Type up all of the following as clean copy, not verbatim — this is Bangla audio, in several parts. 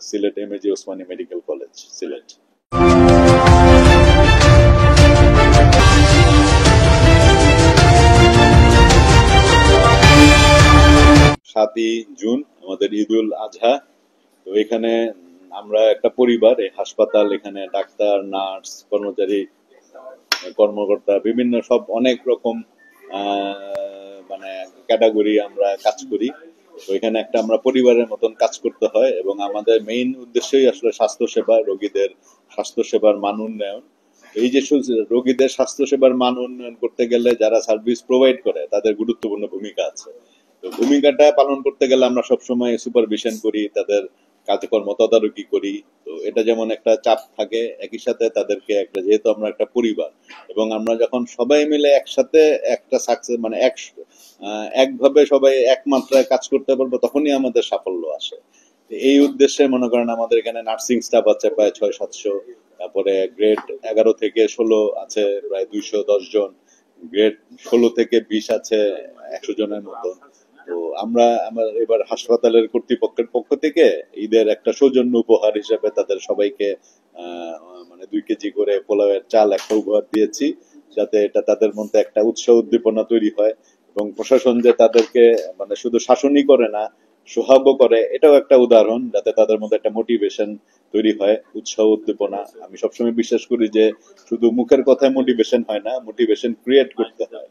Sylhet MAG Osmani medical college, Sylhet. 7ই জুন আমাদের ঈদুল আজহা। তো এখানে আমরা একটা পরিবার, এই হাসপাতাল, এখানে ডাক্তার, নার্স, কর্মচারী, কর্মকর্তা, বিভিন্ন সব অনেক রকম মানে ক্যাটাগরি আমরা কাজ করি। তো এখানে একটা আমরা পরিবারের মতন কাজ করতে হয় এবং আমাদের মেইন উদ্দেশ্যই আসলে স্বাস্থ্যসেবা, রোগীদের স্বাস্থ্যসেবার মান উন্নয়ন। এই যে রোগীদের স্বাস্থ্যসেবার মান উন্নয়ন করতে গেলে যারা সার্ভিস প্রোভাইড করে তাদের গুরুত্বপূর্ণ ভূমিকা আছে। তো ভূমিকাটা পালন করতে গেলে আমরা সবসময় সুপারভিশন করি, তাদের কাজকর্ম তদারকি করি। তো এটা যেমন একটা চাপ থাকে, একই সাথে তাদেরকে একটা, যেহেতু আমরা একটা পরিবার এবং আমরা যখন সবাই মিলে একসাথে একটা সাকসেস মানে একভাবে সবাই এক মাত্রায় কাজ করতে পারবো তখনই আমাদের সাফল্য আসে। এই উদ্দেশ্যে মনে করেন আমাদের এখানে নার্সিং স্টাফ আছে প্রায় 600-700, তারপরে গ্রেড 11 থেকে 16 আছে প্রায় 210 জন, গ্রেড 16 থেকে 20 আছে 100 জনের মতো। তো আমরা এবার হাসপাতালের কর্তৃপক্ষের পক্ষ থেকে ঈদের একটা সৌজন্য উপহার হিসেবে তাদের সবাইকে মানে 2 কেজি করে পোলাওয়ের চাল একটা উপহার দিয়েছি, যাতে এটা তাদের মধ্যে একটা উৎসাহ উদ্দীপনা তৈরি হয় এবং প্রশাসন যে তাদেরকে মানে শুধু শাসনই করে না, সোহাগও করে, এটাও একটা উদাহরণ, যাতে তাদের মধ্যে একটা মোটিভেশন তৈরি হয়, উৎসাহ উদ্দীপনা। আমি সবসময় বিশ্বাস করি যে শুধু মুখের কথায় মোটিভেশন হয় না, মোটিভেশন ক্রিয়েট করতে হয়।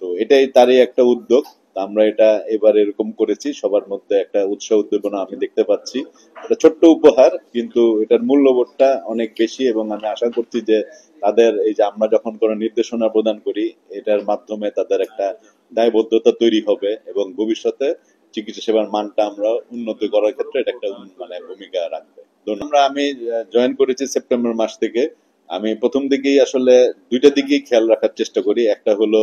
তো এটাই তারই একটা উদ্যোগ। আমরা এটা এবার এরকম করেছি, সবার মধ্যে একটা উৎসাহ উদ্দীপনা আমি দেখতে পাচ্ছি। এটা ছোট্ট উপহার, কিন্তু এটার মূল্যবোধটা অনেক বেশি এবং আমি আশা করছি যে তাদের এই যে আমরা যখন কোনো নির্দেশনা প্রদান করি এটার মাধ্যমে তাদের একটা দায়বদ্ধতা তৈরি হবে এবং ভবিষ্যতে চিকিৎসা সেবার মানটা আমরা উন্নতি করার ক্ষেত্রে এটা একটা মানে ভূমিকা রাখবে। আমি জয়েন করেছি সেপ্টেম্বর মাস থেকে। আমি প্রথম দিকেই আসলে দুইটা দিকেই খেয়াল রাখার চেষ্টা করি। একটা হলো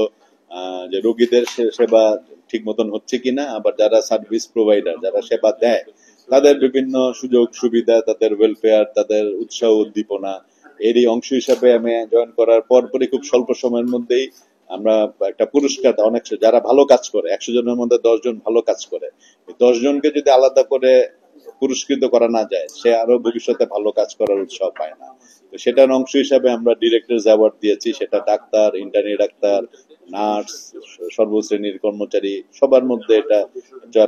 যে রোগীদের সেবা ঠিক মতন হচ্ছে কিনা, আবার যারা সার্ভিস প্রোভাইডার, যারা সেবা দেয়, তাদের বিভিন্ন সুযোগ সুবিধা, তাদের ওয়েলফেয়ার, তাদের উৎসাহ উদ্দীপনা, এরই অংশ হিসাবে আমি জয়েন করার পরপরই খুব স্বল্প সময়ের মধ্যেই আমরা একটা পুরস্কার, অনেক যারা ভালো কাজ করে, 100 জনের মধ্যে 10 জন ভালো কাজ করে, 10 জনকে যদি আলাদা করে পুরস্কৃত করা না যায়, সে আরো ভবিষ্যতে ভালো কাজ করার উৎসাহ পায় না। তো সেটার অংশ হিসাবে আমরা ডিরেক্টরস অ্যাওয়ার্ড দিয়েছি। সেটা ডাক্তার, ইন্টার্নি ডাক্তার, নার্স, সর্বশ্রেণীর কর্মচারী, সবার মধ্যে এটা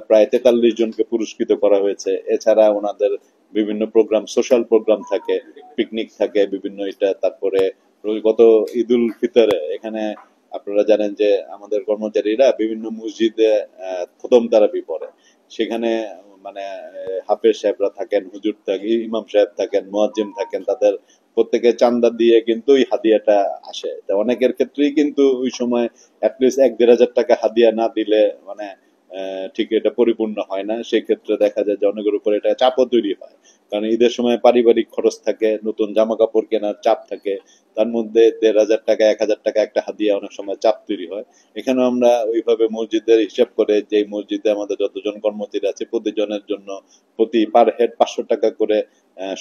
প্রায় 43 জনকে পুরস্কৃত করা হয়েছে। এছাড়া ওনাদের বিভিন্ন প্রোগ্রাম, সোশ্যাল প্রোগ্রাম থাকে, পিকনিক থাকে বিভিন্ন, এটা তারপরে গত ঈদুল ফিতরে এখানে আপনারা জানেন যে আমাদের কর্মচারীরা বিভিন্ন মসজিদে খতম তারাবি পড়ে, সেখানে মানে হাফেজ সাহেবরা থাকেন, হুজুর থাকে, ইমাম সাহেব থাকেন, মুয়াজ্জিম থাকেন, তাদের প্রত্যেকে চান্দা দিয়ে কিন্তু ওই হাদিয়াটা আসে। অনেকের ক্ষেত্রেই কিন্তু ওই সময় অ্যাটলিস্ট 1-1.5 টাকা হাদিয়া না দিলে মানে ঠিক এটা পরিপূর্ণ হয় না। সেই ক্ষেত্রে দেখা যায় যে অনেকের উপর এটা চাপও তৈরি হয়, কারণ ঈদের সময় পারিবারিক খরচ থাকে, নতুন জামা কাপড় কেনার চাপ থাকে, তার মধ্যে 1,500 টাকা 1,000 টাকা একটা হাদিয়া অনেক সময় চাপ তৈরি হয়। এখানে আমরা ওইভাবে মসজিদের হিসাব করে, যে মসজিদে আমাদের যতজন কর্মচারী আছে প্রতিজনের জন্য প্রতি পার হেড 500 টাকা করে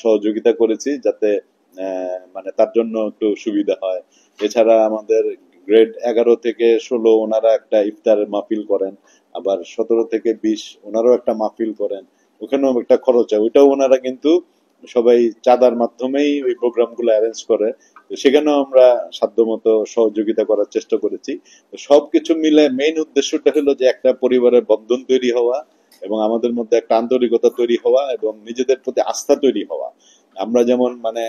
সহযোগিতা করেছি, যাতে মানে তার জন্য একটু সুবিধা হয়। এছাড়া আমাদের গ্রেড 11 থেকে 16 ওনারা একটা ইফতারের মাহফিল করেন, আবার 17 থেকে 20 ওনারাও একটা মাহফিল করেন, ওখানেও একটা খরচ হয়, ওইটাও ওনারা কিন্তু সবাই চাঁদার মাধ্যমেই ওই প্রোগ্রামগুলো অ্যারেঞ্জ করে। সেখানেও আমরা সাধ্যমতো সহযোগিতা করার চেষ্টা করেছি। সবকিছু মিলে মেইন উদ্দেশ্যটা হলো যে একটা পরিবারের বন্ধন তৈরি হওয়া এবং আমাদের মধ্যে একটা আন্তরিকতা তৈরি হওয়া এবং নিজেদের প্রতি আস্থা তৈরি হওয়া। আমরা যেমন মানে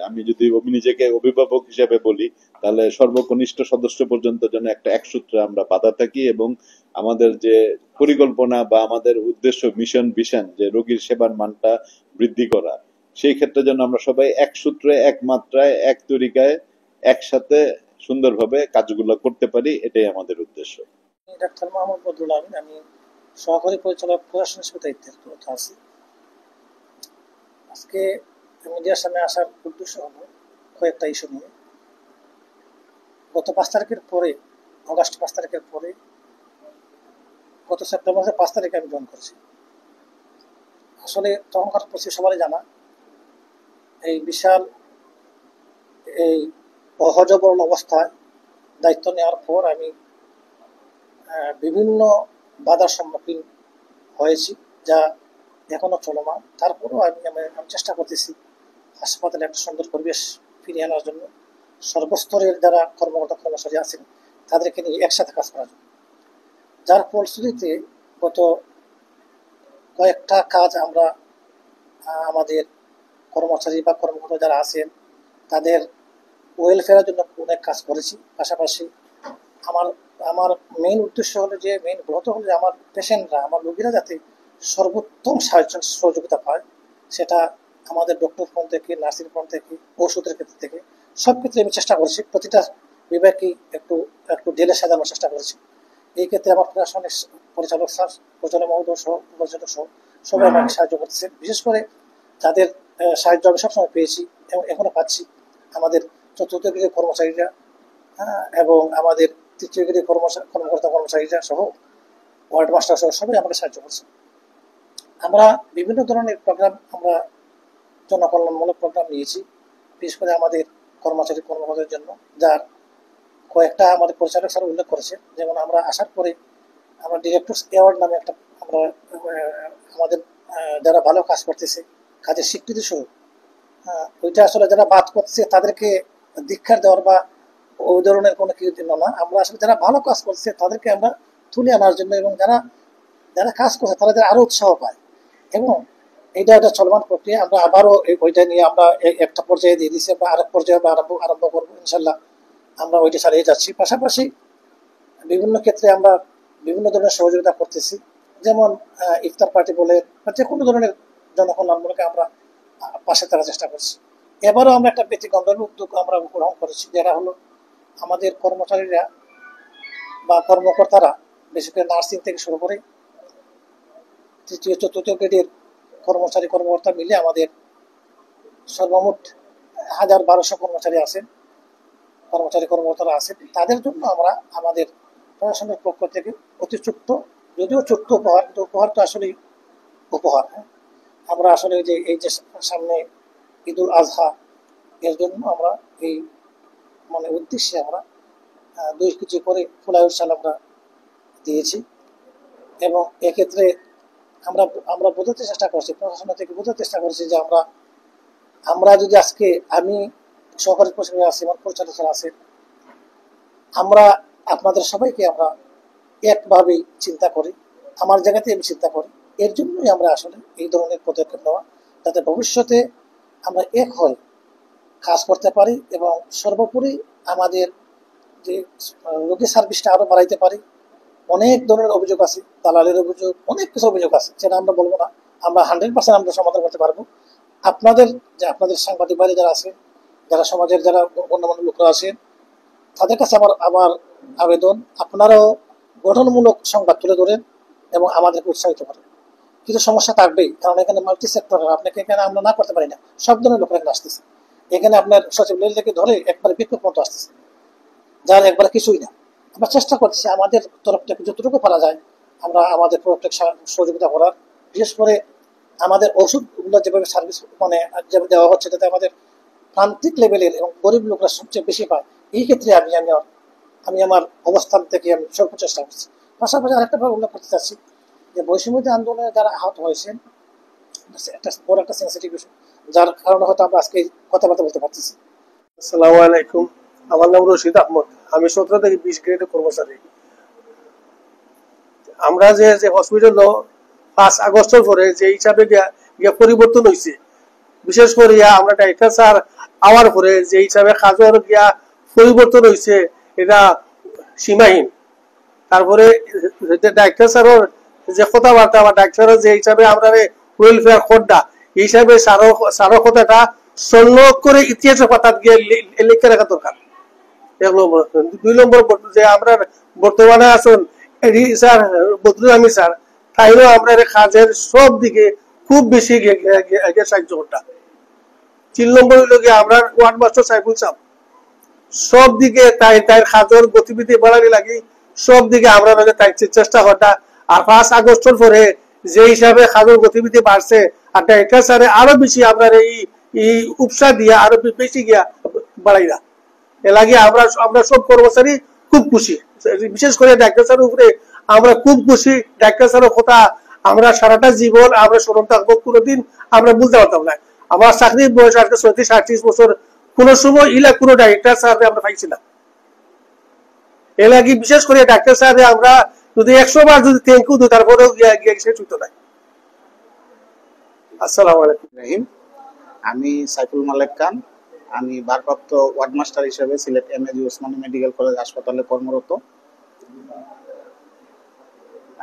আমি যদি নিজেকে অভিভাবক হিসেবে বলি, তাহলে সর্বকনিষ্ঠ সদস্য পর্যন্ত যেন একটা একসূত্রে আমরা বাঁধা থাকি এবং আমাদের যে পরিকল্পনা বা আমাদের উদ্দেশ্য, মিশন, ভিশন, যে রোগীর সেবার মানটা বৃদ্ধি করা, সেই ক্ষেত্রে যেন আমরা সবাই এক সূত্রে, এক মাত্রায়, এক তরিকায় একসাথে সুন্দরভাবে কাজগুলো করতে পারি, এটাই আমাদের উদ্দেশ্য। ডাক্তার মোহাম্মদ বদরুল আমিন, আমি সহকারী পরিচালক প্রশাসন হিসেবে দায়িত্বে আছি। আজকে মিডিয়ার সামনে আসার উদ্দেশ্য হলো কয়েকটা ইস্যু নিয়ে। গত 5 তারিখের পরে, অগাস্ট 5 তারিখের পরে, গত সেপ্টেম্বর 5 তারিখে আমি জয়েন করেছি। আসলে তখনকার পরিস্থিতি সবারই জানা, এই বিশাল এই অহজবরল অবস্থায় দায়িত্ব নেওয়ার পর আমি বিভিন্ন বাধার সম্মুখীন হয়েছি, যা এখনো চলমান। তারপরেও আমি আমি আমি চেষ্টা করতেছি হাসপাতালে একটা সুন্দর পরিবেশ ফিরিয়ে আনার জন্য, সর্বস্তরের যারা কর্মকর্তা কর্মচারী আছেন তাদেরকে নিয়ে একসাথে কাজ করার জন্য। যার ফলশ্রুতিতে গত কয়েকটা কাজ আমরা আমাদের কর্মচারী বা কর্মকর্তা যারা আছেন তাদের ওয়েলফেয়ারের জন্য অনেক কাজ করেছি। পাশাপাশি আমার আমার মেইন উদ্দেশ্য হলো যে মেইন ব্রত হলো যে আমার পেশেন্টরা, আমার রোগীরা যাতে সর্বোত্তম সাহায্য সহযোগিতা পায়, সেটা আমাদের ডক্টর ফোন থেকে, নার্সিং ফোন থেকে, ওষুধের ক্ষেত্র থেকে সব ক্ষেত্রে আমি চেষ্টা করেছি। প্রতিটা বিভাগকেই একটু একটু ঢেলে সাজানোর চেষ্টা করেছি। এই ক্ষেত্রে আমার প্রশাসনিক পরিচালক স্যার, পরিচালক মহোদয় সহ, পরিচালক সহ সবাই আমাকে সাহায্য করতেছেন। বিশেষ করে যাদের সাহায্য আমি সবসময় পেয়েছি এবং এখনো পাচ্ছি, আমাদের চতুর্থ গ্রেডের কর্মচারীরা, এবং আমাদের তৃতীয় গ্রেডের কর্মকর্তা কর্মচারীরা সহ, ওয়ার্ড মাস্টার সহ সবাই আমাকে সাহায্য করছে। আমরা বিভিন্ন ধরনের প্রোগ্রাম, আমরা জনকল্যাণমূলক প্রোগ্রাম নিয়েছি, বিশেষ করে আমাদের কর্মচারী কর্মকর্তাদের জন্য, যার কয়েকটা আমাদের পরিচালক স্যার উল্লেখ করেছে। যেমন আমরা আসার পরে আমরা ডিরেক্টরস অ্যাওয়ার্ড নামে একটা আমরা আমাদের যারা ভালো কাজ করতেছে কাজের স্বীকৃতি স্বরূপ, ওইটা আসলে যারা বাদ করছে তাদেরকে দীক্ষার দেওয়ার বা ওই ধরনের কোনো কিছু জন্য না, আমরা আসলে যারা ভালো কাজ করছে তাদেরকে আমরা তুলে আনার জন্য, এবং যারা যারা কাজ করছে তারা যারা আরো উৎসাহ পায়। এবং এইটা একটা চলমান প্রক্রিয়া। আমরা আবারও ওইটা নিয়ে আমরা একটা পর্যায়ে দিয়ে দিচ্ছি, আমরা আরেক পর্যায়ে আমরা আরম্ভ করবো ইনশাল্লাহ। আমরা ওইটা চালিয়ে যাচ্ছি। পাশাপাশি বিভিন্ন ক্ষেত্রে আমরা বিভিন্ন ধরনের সহযোগিতা করতেছি। যেমন ইফতার পার্টি বলে বা যে কোনো ধরনের জনকল্যাণমূলক আমরা পাশে থাকার চেষ্টা করছি। এবারও আমরা একটা ব্যতিক্রম উদ্যোগ আমরা গ্রহণ করেছি, যেটা হলো আমাদের কর্মচারীরা বা কর্মকর্তারা, বিশেষ করে নার্সিং থেকে শুরু করে তৃতীয় চতুর্থ গ্রেডের কর্মচারী কর্মকর্তা মিলে আমাদের সর্বমোট 1200 কর্মচারী আছেন, কর্মচারী কর্মকর্তারা আছেন। তাদের জন্য আমরা আমাদের প্রশাসনের পক্ষ থেকে অতি ছোট্ট, যদিও ছোট্ট উপহার, কিন্তু উপহার তো আসলেই উপহার। আমরা আসলে যে এই যে সামনে ঈদুল আজহা, এর জন্য আমরা এই মানে উদ্দেশ্যে আমরা 2 কেজি করে ফুলাউর চাল আমরা দিয়েছি। এবং এক্ষেত্রে আমরা আমরা বোঝাতে চেষ্টা করছি, প্রশাসন থেকে বোঝাতে চেষ্টা করছি যে আমরা যদি আজকে, আমি সহকারী পরিচালক আছি, আমার পরিচালক আছে, আমরা আপনাদের সবাইকে আমরা একভাবেই চিন্তা করি, আমার জায়গাতে আমি চিন্তা করি। এর জন্যই আমরা আসলে এই ধরনের পদক্ষেপ নেওয়া, যাতে ভবিষ্যতে আমরা এক হয়ে কাজ করতে পারি এবং সর্বোপরি আমাদের যে রোগী সার্ভিসটা আরো বাড়াইতে পারি। অনেক ধরনের অভিযোগ আছে, দালালের অভিযোগ, অনেক কিছু অভিযোগ আছে, সেটা আমরা বলবো না। আমরা 100% আমরা সমাধান করতে পারবো। আপনাদের সাংবাদিক বাইরে যারা আছেন, যারা সমাজের যারা গণ্যমান্য লোকরা আছেন, তাদের কাছে আমার আবেদন, আপনারাও গঠনমূলক সংবাদ তুলে ধরেন এবং আমাদেরকে উৎসাহিত করেন। কিছু সমস্যা থাকবেই, কারণ এখানে মাল্টি সেক্টর, আপনাকে এখানে আমরা না করতে পারি না, সব ধরনের লোকরা এখানে আসতেছে। এখানে আপনার সচিব লেভেল থেকে ধরে একবারে বিক্ষোভ পর্যন্ত আসতেছে, যার একবারে কিছুই না। আমরা চেষ্টা করছি আমাদের তরফ থেকে যতটুকু পারা যায় আমরা আমাদের প্রত্যেক সহযোগিতা করার। বিশেষ করে আমাদের ওষুধগুলো যেভাবে সার্ভিস মানে যেভাবে দেওয়া হচ্ছে, যাতে আমাদের প্রান্তিক লেভেলের এবং গরিব লোকরা সবচেয়ে বেশি পায়, এই ক্ষেত্রে আমি আমার অবস্থান থেকে আমি সর্ব চেষ্টা করছি। পাশাপাশি আরেকটা ভাবে উল্লেখ করতে চাচ্ছি যে বৈষম্যবিরোধী আন্দোলনে যারা আহত হয়েছেন, একটা বড় একটা সেন্সিটিভ ইস্যু, যার কারণে হয়তো আমরা আজকে কথাবার্তা বলতে পারতেছি। আসসালামু আলাইকুম, আমার নাম রশিদ আহমদ, আমি 17 থেকে 20 গ্রেডের কর্মচারী। আমরা যে হসপিটাল 5 আগস্টের পরে যে হিসাবে গিয়া পরিবর্তন হয়েছে, বিশেষ করে আমরা ডাক্তার স্যার আওয়ার পরে যে হিসাবে কাজের গিয়া পরিবর্তন হয়েছে, এটা সীমাহীন। তারপরে ডাক্তার স্যারের যে কথাবার্তা বা ডাক্তারের যে হিসাবে আমরা ওয়েলফেয়ার খোদ্দা হিসাবে সারো কথাটা স্বর্ণ করে ইতিহাসের পাতা গিয়ে লিখে রাখা দরকার। 2 নম্বর যে আমরা বর্তমানে আছেন স্যার বদরুল আহমেদ স্যার, তাইও আমরা কাজের সব দিকে খুব বেশি সাহায্য করতাম। 3 নম্বর হইল গিয়ে আমরা ওয়ার্ড মাস্টার সাইফুল সাহেব, সব দিকে তাই কাজের গতিবিধি বাড়ানি লাগি, সব দিকে আমরা চেষ্টা করতাম। আর 5 আগস্টের পরে যে হিসাবে কাজের গতিবিধি বাড়ছে, আর ডাক্তার স্যারে আরো বেশি আমরা এই উপসা দিয়া আরো বেশি গিয়া বাড়াইরা, এ লাগে আমরা সব কর্মচারী খুব খুশি। বিশেষ করে ডাক্তার স্যারের উপরে আমরা খুব খুশি। ডাক্তার স্যারের কথা আমরা সারাটা জীবন আমরা স্মরণ থাকবো, কোনোদিন আমরা বুঝতে পারতাম না। আমার চাকরির বয়স আজকে 37-38 বছর, কোন সময় ইলা কোনো ডাইরেক্টর স্যার আমরা পাইছি না। এর আগে বিশেষ করে ডাক্তার স্যার আমরা যদি 100 বার যদি থ্যাংক ইউ দিই তারপরেও গিয়ে শেষ হইতো না। আসসালামু আলাইকুম। রহিম, আমি সাইফুল মালেক খান। আমি ভারপ্রাপ্ত ওয়ার্ড মাস্টার হিসেবে Sylhet MAG Osmani medical college হাসপাতালে কর্মরত।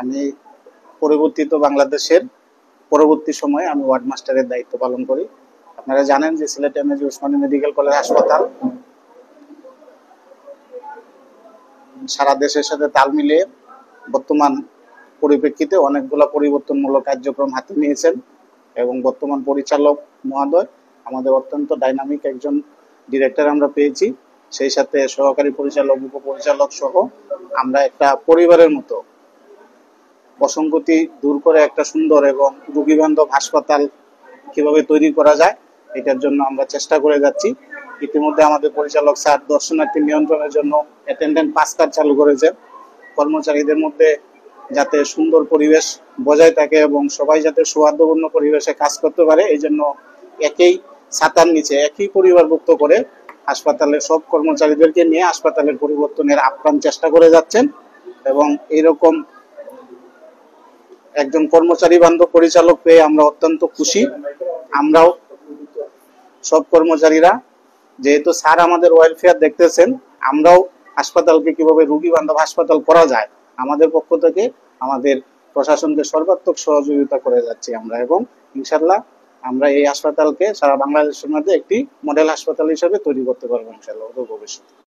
আমি বাংলাদেশের পরবর্তী সময়ে আমি ওয়ার্ড মাস্টারের দায়িত্ব পালন করি। আপনারা জানেন যে Sylhet MAG Osmani medical college হাসপাতাল সারা দেশের সাথে তাল মিলিয়ে বর্তমান পরিপ্রেক্ষিতে অনেকগুলো পরিবর্তনমূলক কার্যক্রম হাতে নিয়েছেন এবং বর্তমান পরিচালক মহোদয় আমাদের অত্যন্ত ডাইনামিক একজন ডিরেক্টর আমরা পেয়েছি। সেই সাথে সহকারী পরিচালক, উপপরিচালক সহ আমরা একটা পরিবারের মতো অসঙ্গতি দূর করে একটা সুন্দর এবং রোগীবান্ধব হাসপাতাল কিভাবে তৈরি করা যায় এটার জন্য আমরা চেষ্টা করে যাচ্ছি। ইতিমধ্যে আমাদের পরিচালক স্যার দর্শনার্থী নিয়ন্ত্রণের জন্য অ্যাটেন্ডেন্ট পাস কার্ড চালু করেছে। কর্মচারীদের মধ্যে যাতে সুন্দর পরিবেশ বজায় থাকে এবং সবাই যাতে সৌহার্দ্যপূর্ণ পরিবেশে কাজ করতে পারে এই জন্য একই ছাতার নিচে একই পরিবারভুক্ত করে হাসপাতালের সব কর্মচারীদেরকে নিয়ে হাসপাতালের পরিবর্তনের আপ্রাণ চেষ্টা করে যাচ্ছেন এবং এইরকম একজন কর্মচারী বান্ধব পরিচালক পেয়ে আমরা অত্যন্ত খুশি। আমরাও সব কর্মচারীরা, যেহেতু স্যার আমাদের ওয়েলফেয়ার দেখতেছেন, আমরাও হাসপাতালকে কিভাবে রোগী বান্ধব হাসপাতাল করা যায় আমাদের পক্ষ থেকে আমাদের প্রশাসনকে সর্বাত্মক সহযোগিতা করে যাচ্ছি আমরা এবং ইনশাল্লাহ আমরা এই হাসপাতালকে সারা বাংলাদেশের মধ্যে একটি মডেল হাসপাতাল হিসেবে তৈরি করতে পারবো ইনশাল্লাহ ভবিষ্যতে।